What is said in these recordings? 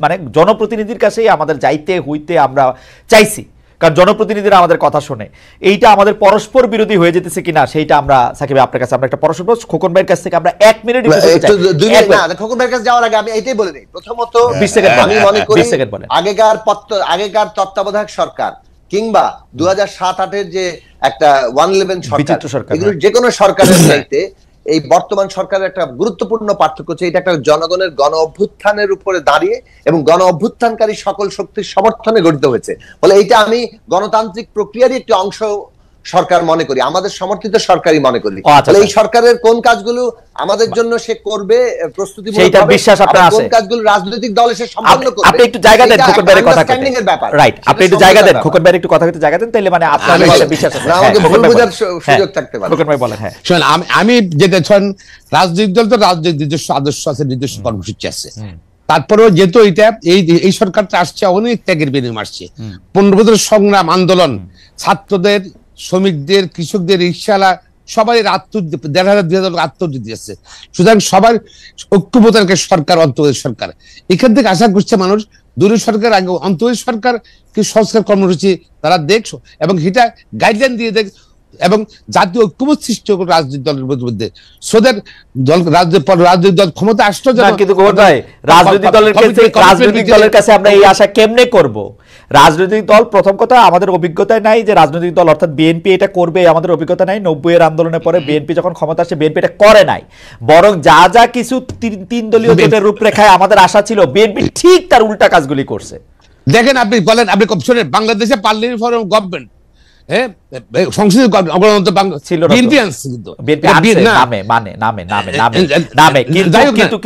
মানে জনপ্রতিনিধির কাছেই আমাদের যাইতে হইতে আমরা চাইছি, কারণ জনপ্রতিনিধিরা আমাদের কথা শোনে। এইটা আমাদের পরস্পর বিরোধী হয়ে যেতেছে কিনা সেইটা আমরা সাকিব আপনার কাছে আমরা একটা পরস্পর খোকন ভাইয়ের কাছ থেকে আমরা 1 মিনিট খোকন ভাইয়ের কাছে যাওয়ার আগে আমি এইটাই বলে দিই। প্রথমত 20 সেকেন্ড আমি মনে করি আগেকার তত্ত্বাবধায়ক সরকার কিংবা 2007-08-এর যে একটা 111 সরকার, এগুলো যে কোনো সরকারের চাইতে এই বর্তমান সরকারের একটা গুরুত্বপূর্ণ পার্থক্য হচ্ছে এটা একটা জনগণের গণ অভ্যুত্থানের উপরে দাঁড়িয়ে এবং গণ অভ্যুত্থানকারী সকল শক্তির সমর্থনে গঠিত হয়েছে। বলে এইটা আমি গণতান্ত্রিক প্রক্রিয়ারই একটি অংশ সরকার মনে করি, আমাদের সমর্থিত সরকারই মনে করি। এই সরকারের কোন কাজগুলো আমাদের জন্য সে করবে প্রস্তুতি, সেইটা বিশ্বাস আপনার আছে, কোন কাজগুলো রাজনৈতিক দল এসে সম্পন্ন করবে। আপনি একটু জায়গা দেন খোকন ভাইয়ের কথা বলতে, রাইট? আপনি একটু জায়গা দেন খোকন ভাইয়ের একটু কথা বলতে জায়গা দেন, তাহলে মানে আপনার বিশ্বাস আছে, আমাকে ভুল বোঝার সুযোগ থাকতে পারে। খোকন ভাই বলেন। হ্যাঁ শুনুন, আমি যেটা শুন, রাজনৈতিক দল তো রাজনৈতিক নিজস্ব আদর্শ আছে, নিজস্ব কর্মসূচি আছে। তারপরেও যেহেতু এই সরকারটা আসছে অনেক ত্যাগের বিনিময়ে আসছে, 15 বছর সংগ্রাম আন্দোলন, ছাত্রদের, শ্রমিকদের, কৃষকদের, রিক্সাওয়ালা সবাই 1,500-2,000 আত্মহত্যা দিয়েছে। সুতরাং সবার ঐক্যবদ্ধ সরকার, অন্তর্বর্তী সরকার, এখান থেকে আশা করছে মানুষ দূরের সরকার আগে অন্তর্বর্তী সরকার কি সংস্কার কর্মসূচি তারা দেখছো এবং সেটা গাইডলাইন দিয়ে দেখ এবং জাতীয় ঐক্যমত সৃষ্টি করে রাজনৈতিক দলের মধ্যে। সোদের দল রাজনৈতিক দল ক্ষমতা আসতো, কিন্তু রাজনৈতিক দলের কাছে আমরা এই আশা কেমনে করব? রাজনৈতিক দল প্রথম কথা আমাদের অভিজ্ঞতায় নাই যে রাজনৈতিক দল অর্থাৎ বিএনপি এটা করবে, আমাদের অভিজ্ঞতা নাই। 90-এর আন্দোলনের পরে বিএনপি যখন ক্ষমতা আসে বিএনপি এটা করে নাই, বরং যা যা কিছু 3 দলীয় জোটের রূপরেখায় আমাদের আশা ছিল বিএনপি ঠিক তার উল্টা কাজগুলি করছে। দেখেন আপনি বলেন, আপনি শোনেন, বাংলাদেশে পার্লামেন্ট ফর গভর্নমেন্ট সংসদীয়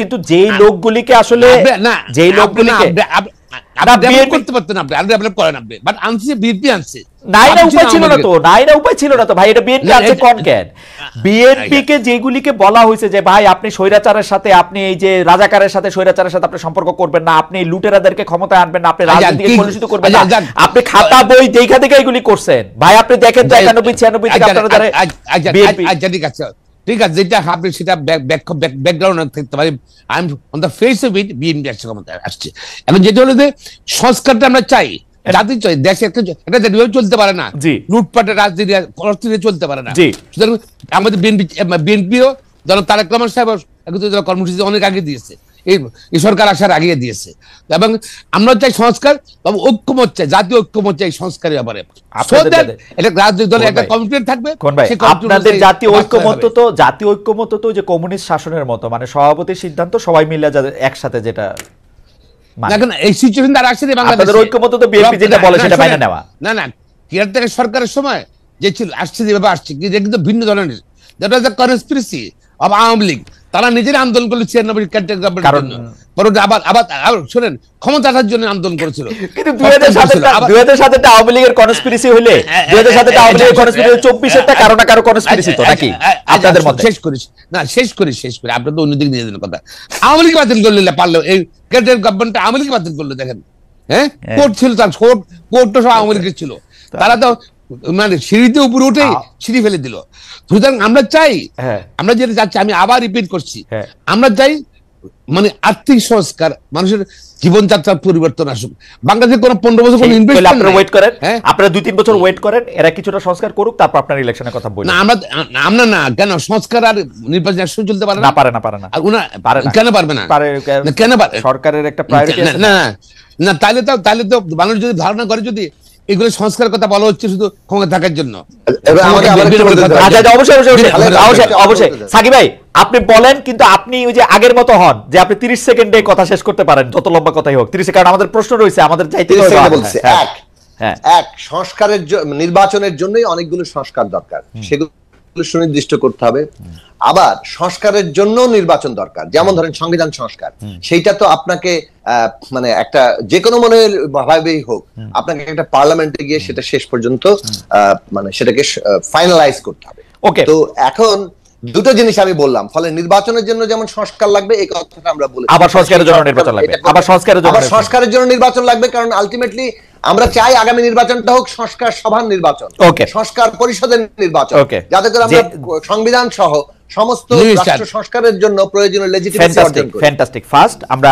কিন্তু যেই লোকগুলিকে আসলে যেই লোকগুলিকে করতে পারতেন আপনি ডেভেলপ করেন আপনি, বাট আনছে বিএনপি আনছে। উপায় ছিল না তো ভাই, এটা বিএনপি আছে কোন কেন? বিএনপি কে যেগুলিকে বলা হয়েছে যে ভাই আপনি স্বৈরাচারের সাথে, আপনি এই যে রাজাকারের সাথে, স্বৈরাচারের সাথে আপনি সম্পর্ক করবেন না, আপনি লুটেরাদেরকে ক্ষমতায় আনবেন না, আপনি রাজনীতিকে কলুষিত করবেন না, আপনি খাতা বই দেখা থেকে এগুলি করছেন ভাই। আপনি দেখেন তো 91-96 থেকে আপনারা ঠিক আছে, যেটা আপনি সেটা ব্যাকগ্রাউন্ড থাকতে পারি, I am on the face of it, BNP ক্ষমতায় আসছে। এখন যেটা হলো যে সংস্কারটা আমরা চাই, জাতি চাই, দেশে একটা চলতে পারে না, লুটপাটের রাজনীতি অর্থনীতি চলতে পারে না। সুতরাং আমাদের বিএনপিও জনাব তারেক রহমান সাহেব কর্মসূচি অনেক আগে দিয়েছে, এই সরকার আসার আগে দিয়েছে, এবং আমরা চাই সংস্কার, তবে ঐক্যমত চাই, জাতীয় ঐক্যমত চাই সংস্কারের ব্যাপারে। রাজনৈতিক দলের একটা কমিটমেন্ট থাকবে। আপনাদের জাতীয় ঐক্যমত তো যে কমিউনিস্ট শাসনের মতো, মানে সভাপতির সিদ্ধান্ত সবাই মিলে একসাথে, যেটা এই সিচুয়েশন দ্বারা আসছে বাংলাদেশের ঐক্যমত তো বিএনপি যেটা বলে সেটা মাইনে নেওয়া না কেয়ারটেকার সরকারের সময় যে ছিল আসছে, যেভাবে আসছে কিন্তু ভিন্ন ধরনের, যেটা হচ্ছে কনস্পিরেসি অফ আওয়ামী লীগ। তারা নিজের আন্দোলন করলো 96 কেয়ারটেকার গভর্নমেন্টের জন্য, আবার শোনেন ক্ষমতা আসার জন্য আন্দোলন করেছিল। কিন্তু 2007 আওয়ামী লীগের কনস্পিরেসি হইলে 2007 আওয়ামী লীগের কনস্পিরেসি 24-এরটা কারো না কারো কনস্পিরেসি তো নাকি? আপনাদের মতে শেষ করি আপনারা তো অন্যদিকে নিয়ে যান কথা। আওয়ামী লীগ বাতিল করলে পারলো, এই কেয়ারটেকার গভর্নমেন্ট আওয়ামী লীগ বাতিল করলো। দেখেন কোর্ট ছিল, তার কোর্টটা সব আওয়ামী লীগের ছিল, তারা তো মানে সিঁড়িতে উপরে উঠে সিঁড়ি ফেলে দিল। সুতরাং আমরা চাই, আমরা যেটা চাচ্ছি, আমি আবার রিপিট করছি, আমরা চাই মানে আর্থিক সংস্কার, মানুষের জীবনযাত্রার পরিবর্তন আসুক। বাংলাদেশে কোনো 15 বছর কোনো ইনভেস্টমেন্ট ওয়েট করেন, আপনারা 2-3 বছর ওয়েট করেন, এরা কিছুটা সংস্কার করুক, তারপর আপনার ইলেকশনের কথা বলুন। না আমরা না কেন সংস্কার আর নির্বাচন একসাথে চলতে পারে না? পারে না কেন পারবে না? কেন পারে? সরকারের একটা প্রায়োরিটি আছে না, তাহলে তো মানুষ যদি ধারণা করে যদি এগুলো সংস্কার কথা বলা হচ্ছে শুধু ক্ষমতা থাকার জন্য। অবশ্যই সাকিব ভাই আপনি বলেন, কিন্তু আপনি ওই যে আগের মতো হন যে আপনি 30 সেকেন্ডে কথা শেষ করতে পারেন, যত লম্বা কথাই হোক 30 সেকেন্ড। আমাদের প্রশ্ন রয়েছে, আমাদের চাইতে এক সংস্কারের নির্বাচনের জন্যই অনেকগুলো সংস্কার দরকার, সেগুলো সুনির্দিষ্ট করতে হবে। আবার সংস্কারের জন্য নির্বাচন দরকার, যেমন ধরেন সংবিধান সংস্কার, সেইটা তো আপনাকে মানে একটা যে কোনো মনের ভাবেই হোক আপনাকে একটা পার্লামেন্টে গিয়ে সেটা শেষ পর্যন্ত মানে সেটাকে ফাইনালাইজ করতে হবে। ওকে, তো এখন দুটো জিনিস আমি বললাম, ফলে নির্বাচনের জন্য যেমন সংস্কার লাগবে এই কথাটা আমরা বলি, আবার সংস্কারের জন্য নির্বাচন লাগবে, আবার সংস্কারের জন্য নির্বাচন লাগবে, কারণ আলটিমেটলি আমরা চাই আগামী নির্বাচনটা হোক সংস্কার সভার নির্বাচন, সংস্কার পরিষদের নির্বাচন, যাতে করে আমরা সংবিধান সহ সমস্ত রাষ্ট্র সংস্কারের জন্য প্রয়োজনীয় লেজিটিমেসি অর্জন করে। ফ্যান্টাস্টিক। ফার্স্ট আমরা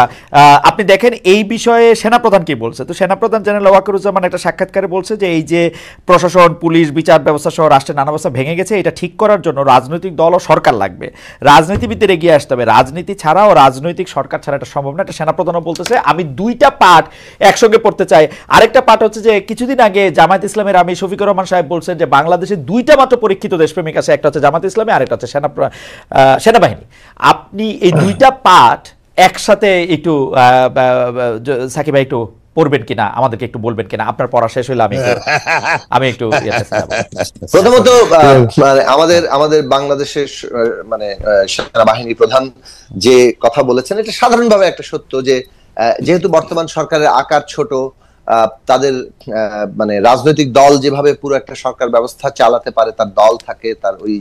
আপনি দেখেন এই বিষয়ে সেনাপ্রধান কি বলছে। তো সেনাপ্রধান জেনারেল ওয়াকারুজ্জামান একটা সাক্ষাৎকারে বলছে যে এই যে প্রশাসন, পুলিশ, বিচার ব্যবস্থা সহ রাষ্ট্রের নানা ব্যবস্থা ভেঙে গেছে, এটা ঠিক করার জন্য রাজনৈতিক দল ও সরকার লাগবে, রাজনীতিবিদদের এগিয়ে আসতে হবে, রাজনীতি ছাড়া ও রাজনৈতিক সরকার ছাড়া এটা সম্ভব না। এটা সেনাপ্রধানও বলতেছে। আমি দুইটা পার্ট একসঙ্গে পড়তে চাই। আরেকটা পার্ট হচ্ছে যে কিছুদিন আগে জামায়াত ইসলামের আমির শফিকুর রহমান সাহেব বলছেন যে বাংলাদেশে দুইটা মাত্র পরীক্ষিত দেশপ্রেমিক আছে, একটা হচ্ছে জামায়াত ইসলামী, আরেকটা হচ্ছে সেনাবাহিনী। আপনি এই দুইটা পার্ট একসাথে একটু সাকিব ভাই একটু পড়বেন কিনা, আমাদেরকে একটু বলবেন কিনা? আপনার পড়া শেষ হইলে আমি একটু প্রথমত আমাদের বাংলাদেশের মানে সেনাবাহিনী প্রধান যে কথা বলেছেন এটা সাধারণভাবে একটা সত্য, যে যেহেতু বর্তমান সরকারের আকার ছোট, তাদের মানে রাজনৈতিক দল যেভাবে পুরো একটা সরকার ব্যবস্থা চালাতে পারে, তার দল থাকে, তার ওই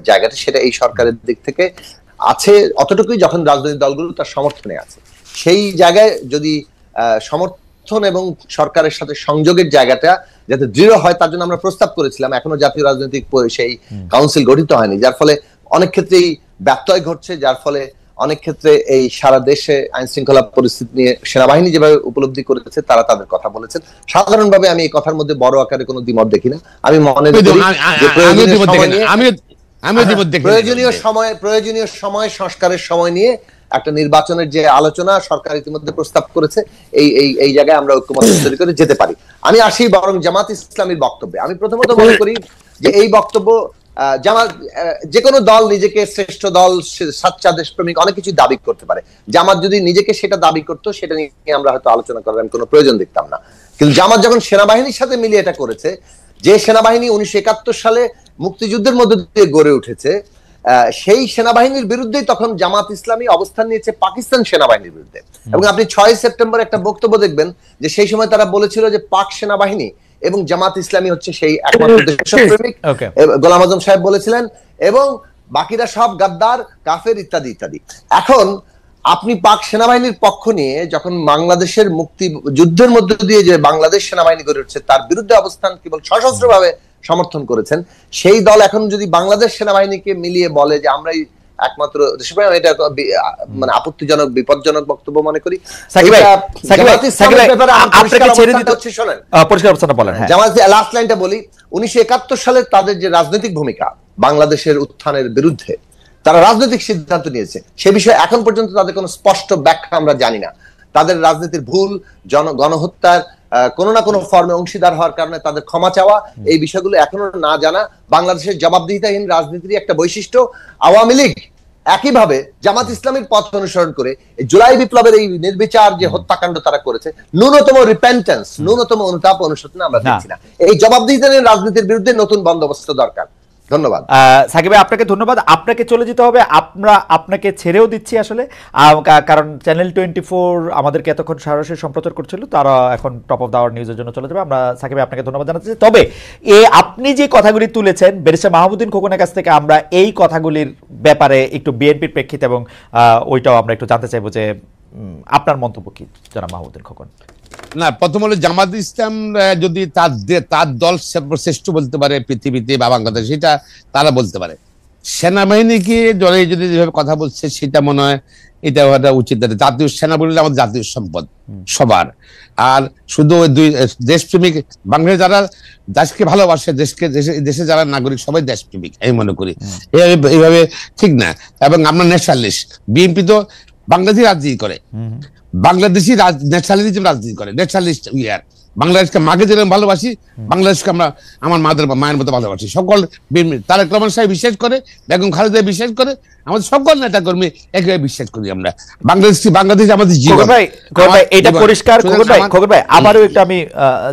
জায়গাটা, সেটা এই সরকারের দিক থেকে আছে অতটুকুই যখন রাজনৈতিক দলগুলো তার সমর্থনে আছে। সেই জায়গায় যদি সমর্থন এবং সরকারের সাথে সংযোগের জায়গাটা যাতে দৃঢ় হয়, তার জন্য আমরা প্রস্তাব করেছিলাম। এখনো জাতীয় রাজনৈতিক সেই কাউন্সিল গঠিত হয়নি, যার ফলে অনেক ক্ষেত্রেই ব্যত্যয় ঘটছে, যার ফলে অনেক ক্ষেত্রে এই সারা দেশে আইন শৃঙ্খলা পরিস্থিতি নিয়ে সেনাবাহিনী যেভাবে উপলব্ধি করেছে তারা তাদের কথা বলেছেন। সাধারণভাবে আমি এই কথার মধ্যে বড় আকারে কোনো দ্বিমত দেখি না। আমি মনে করি প্রয়োজনীয় সময় সংস্কারের সময় নিয়ে একটা নির্বাচনের যে আলোচনা সরকার ইতিমধ্যে প্রস্তাব করেছে, এই জায়গায় আমরা ঐক্যমত তৈরি করে যেতে পারি। আমি আসি বরং জামাত ইসলামীর বক্তব্যে। আমি প্রথমত মনে করি যে এই বক্তব্য, জামাত যে কোনো দল নিজেকে শ্রেষ্ঠ দল, সাচ্চা দেশপ্রেমিক অনেক কিছু দাবি করতে পারে। জামাত যদি নিজেকে সেটা দাবি করতো, সেটা নিয়ে আমরা হয়তো আলোচনা করার কোনো প্রয়োজন দেখতাম না। কিন্তু জামাত যখন সেনাবাহিনীর সাথে মিলিয়ে এটা করেছে, যে সেনাবাহিনী 1971 সালে মুক্তিযুদ্ধের মধ্যে দিয়ে গড়ে উঠেছে, সেই সেনাবাহিনীর বিরুদ্ধেই তখন জামাত ইসলামী অবস্থান নিয়েছে পাকিস্তান সেনাবাহিনীর বিরুদ্ধে। এবং আপনি 6 সেপ্টেম্বর একটা বক্তব্য দেখবেন যে সেই সময় তারা বলেছিল যে পাক সেনাবাহিনী এবং জামাত ইসলামী হচ্ছে সেই একমাত্র দেশপ্রেমিক, গোলাম আজম সাহেব বলেছিলেন, এবং বাকিরা সব গাদ্দার, কাফের ইত্যাদি ইত্যাদি। এখন আপনি পাক সেনাবাহিনীর পক্ষ নিয়ে যখন বাংলাদেশের মুক্তি যুদ্ধের মধ্য দিয়ে যে বাংলাদেশ সেনাবাহিনী গড়ে উঠছে তার বিরুদ্ধে অবস্থান কেবল সশস্ত্রভাবে সমর্থন করেছেন, সেই দল এখন যদি বাংলাদেশ সেনাবাহিনীকে মিলিয়ে বলে যে আমরাই একমাত্র দেশপ্রেমিক, এটা মানে আপত্তিজনক, বিপজ্জনক বক্তব্য মনে করি। লাস্ট লাইনটা বলি, 1971 সালে তাদের যে রাজনৈতিক ভূমিকা বাংলাদেশের উত্থানের বিরুদ্ধে, তারা রাজনৈতিক সিদ্ধান্ত নিয়েছে, সে বিষয়ে এখন পর্যন্ত তাদের কোনো স্পষ্ট ব্যাখ্যা আমরা জানি না। তাদের রাজনীতির ভুল, গণহত্যার কোনো না কোনো ফর্মে অংশীদার হওয়ার কারণে তাদের ক্ষমা চাওয়া, এই বিষয়গুলো এখনো না জানা বাংলাদেশের জবাবদিহিতাহীন রাজনীতির একটা বৈশিষ্ট্য। আওয়ামী লীগ একইভাবে জামাত ইসলামীর পথ অনুসরণ করে জুলাই বিপ্লবের এই নির্বিচার যে হত্যাকাণ্ড তারা করেছে, ন্যূনতম রিপেন্টেন্স, ন্যূনতম অনুতাপ অনুশোচনা আমরা দেখছি না। এই জবাবদিহিতাহীন রাজনীতির বিরুদ্ধে নতুন বন্দোবস্ত দরকার। ধন্যবাদ সাকিব ভাই, আপনাকে ধন্যবাদ। আপনাকে চলে যেতে হবে, আমরা আপনাকে ছেড়েও দিচ্ছি আসলে, কারণ চ্যানেল 24 আমাদেরকে এতক্ষণ সরাসরি সম্প্রচার করছিল, তারা এখন টপ অফ দ্য আওয়ার নিউজের জন্য চলে যাবে। আমরা সাকিব ভাই আপনাকে ধন্যবাদ জানাচ্ছি। তবে আপনি যে কথাগুলি তুলেছেন ব্যারিস্টার মাহমুদুদ্দিন খোকনের কাছ থেকে আমরা এই কথাগুলির ব্যাপারে একটু বিএনপির প্রেক্ষিতে এবং ওইটাও আমরা একটু জানতে চাইবো যে আপনার মন্তব্য কি জনাব মাহমুদুদ্দিন খোকন? না, প্রথম হলো জামাত ইসলাম যদি তার দল শ্রেষ্ঠ বলতে পারে পৃথিবীতে বা বাংলাদেশ, সেটা তারা বলতে পারে। সেনাবাহিনীকে দলে যদি যেভাবে কথা বলছে সেটা মনে হয় এটা উচিত। জাতীয় সেনাবাহিনী আমাদের জাতীয় সম্পদ সবার। আর শুধু দুই দেশপ্রেমিক বাংলাদেশ যারা দেশকে ভালোবাসে, দেশে যারা নাগরিক সবাই দেশপ্রেমিক আমি মনে করি। এইভাবে ঠিক না। এবং আমরা ন্যাশনালিস্ট, বিএনপি তো বাংলাদেশি রাজনীতি করে, বাংলাদেশি ন্যাশনালিজম রাজনীতি করে, ন্যাশনালিস্ট উইয়ার। বাংলাদেশকে মাকে যেরকম ভালোবাসি, বাংলাদেশকে আমরা আমার মায়ের মতো ভালোবাসি। সকল তারেক রহমান সাহেব বিশ্বাস করে, বেগম খালেদা বিশ্বাস করে, আমাদের সকল নেতা কর্মী একভাবে বিশ্বাস করি আমরা। বাংলাদেশ আমাদের জীবন। এটা পরিষ্কার। খোকন ভাই, আবারও একটু আমি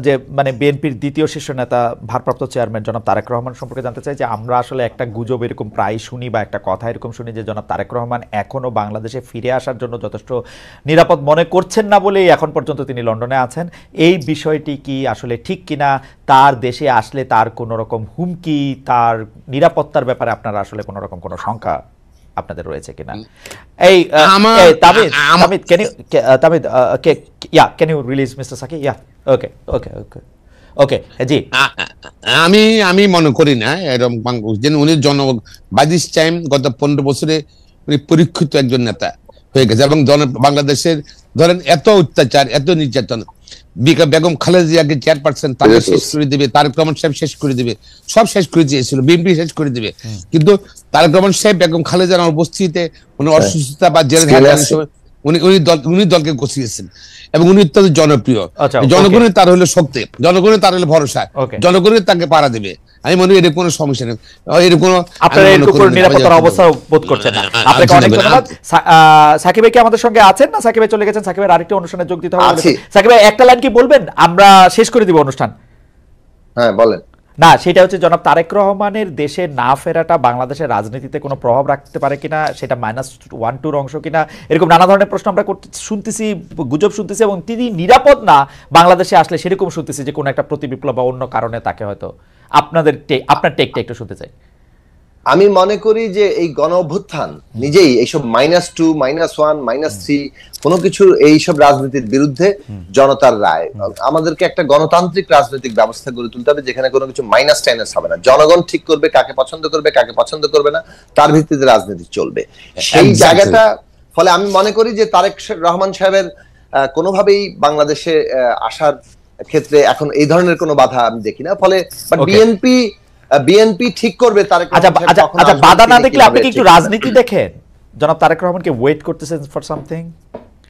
যে মানে বিএনপির দ্বিতীয় শীর্ষ নেতা ভারপ্রাপ্ত চেয়ারম্যান জনাব তারেক রহমান সম্পর্কে জানতে চাই যে আমরা আসলে একটা গুজব এরকম প্রায় শুনি বা একটা কথা এরকম শুনি যে জনাব তারেক রহমান এখনো বাংলাদেশে ফিরে আসার জন্য যথেষ্ট নিরাপদ মনে করছেন না বলেই এখন পর্যন্ত তিনি লন্ডনে আছেন। এই বিষয়টি কি আসলে ঠিক কিনা? তার দেশে আসলে তার কোনো রকম হুমকি, তার নিরাপত্তার ব্যাপারে আপনারা আসলে কোনো রকম কোনো শঙ্কা আপনাদের রয়েছে কিনা? এই তামিদ, can you release Mr. Saki? Yeah, okay. ওকে জি আমি মনে করি না এরকম উনি বাই দিস টাইম গত 15 বছরে উনি পরীক্ষিত একজন নেতা হয়ে গেছে এবং বাংলাদেশের ধরেন এত অত্যাচার এত নির্যাতন বেগম খালেদা জিয়াকে চেয়ারপারসন তাকে শেষ করে দিবে, তারেক রহমান সাহেব শেষ করে দিবে, সব শেষ করে দিয়েছিল, বিএনপি শেষ করে দিবে, কিন্তু তারেক রহমান সাহেব বেগম খালেদা জিয়ার উপস্থিতিতে উনি অসুস্থতা বা জেলের উনি দলকে গছিয়েছেন এবং উনি অত্যন্ত জনপ্রিয়। জনগণের তার হলো শক্তি, জনগণের তার হলো ভরসা, জনগণের তাকে পাড়া দেবে। আমি মনে করি এর কোনো সমস্যা নেই, এর কোনো নিরাপত্তার অবস্থা বোধ করছেন না। আপনাকে অনেক ধন্যবাদ। সাকিব ভাই কি আমাদের সঙ্গে আছেন না সাকিব ভাই চলে গেছেন? সাকিব ভাই আরেকটা অনুষ্ঠানে যোগ দিতে হবে। সাকিব ভাই একটা লাইন কি বলবেন, আমরা শেষ করে দিব অনুষ্ঠান? হ্যাঁ বলেন। না, সেটা হচ্ছে জনাব তারেক রহমানের দেশে না ফেরাটা বাংলাদেশের রাজনীতিতে কোনো প্রভাব রাখতে পারে কিনা, সেটা -1-2 অংশ কিনা, এরকম নানা ধরনের প্রশ্ন আমরা শুনতেছি, গুজব শুনতেছি, এবং তিনি নিরাপদ না বাংলাদেশে আসলে সেরকম শুনতেছি যে কোনো একটা প্রতিবিপ্লব বা অন্য কারণে তাকে হয়তো। আপনার টেকটা একটু শুনতে চাই। আমি মনে করি যে এই গণ অভ্যুত্থান নিজেই এইসব -2, -1, -3 কোনো কিছু এইসব রাজনীতির বিরুদ্ধে জনতার রায়। আমাদেরকে একটা গণতান্ত্রিক রাজনৈতিক ব্যবস্থা গড়ে তুলতে হবে যেখানে কোনো কিছু মাইনাস টাইনাস হবে না। জনগণ ঠিক করবে কাকে পছন্দ করবে কাকে পছন্দ করবে না, তার ভিত্তিতে রাজনীতি চলবে। সেই জায়গাটা ফলে আমি মনে করি যে তারেক রহমান সাহেবের কোনোভাবেই বাংলাদেশে আসার ক্ষেত্রে এখন এই ধরনের কোনো বাধা আমি দেখি না। ফলে বিএনপি ঠিক করবে তারেক। আচ্ছা, বাধা না দেখলে আপনি কি একটু রাজনীতি দেখেন? জনাব তারেক রহমানকে ওয়েট করতেছেন for something?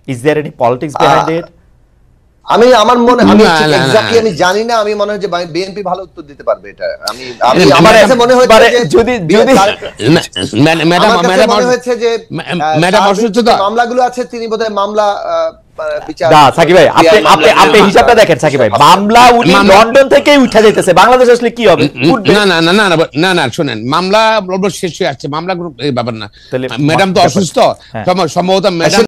Is there any politics behind it? আমার মনে আমি এক্স্যাক্টলি আমি জানি না। আমি মনে হয় যে বিএনপি ভালো উত্তর দিতে পারবে এটা। আমার কাছে মনে হচ্ছে যে যদি ম্যাডাম মনে হচ্ছে যে ম্যাডাম অসুস্থ, মামলাগুলো আছে, তিনি বোধহয় মামলা সাকিব ভাই আপনি হিসাবটা দেখেন। সাকিব ভাই মামলা উনি লন্ডন থেকে উঠে যাইতেছে, বাংলাদেশ আসলে কি হবে? না শুনেন, মামলা শেষ হয়ে আসছে, মামলা এই ব্যাপার না। ম্যাডাম তো অসুস্থ, সম্ভবত ম্যাডাম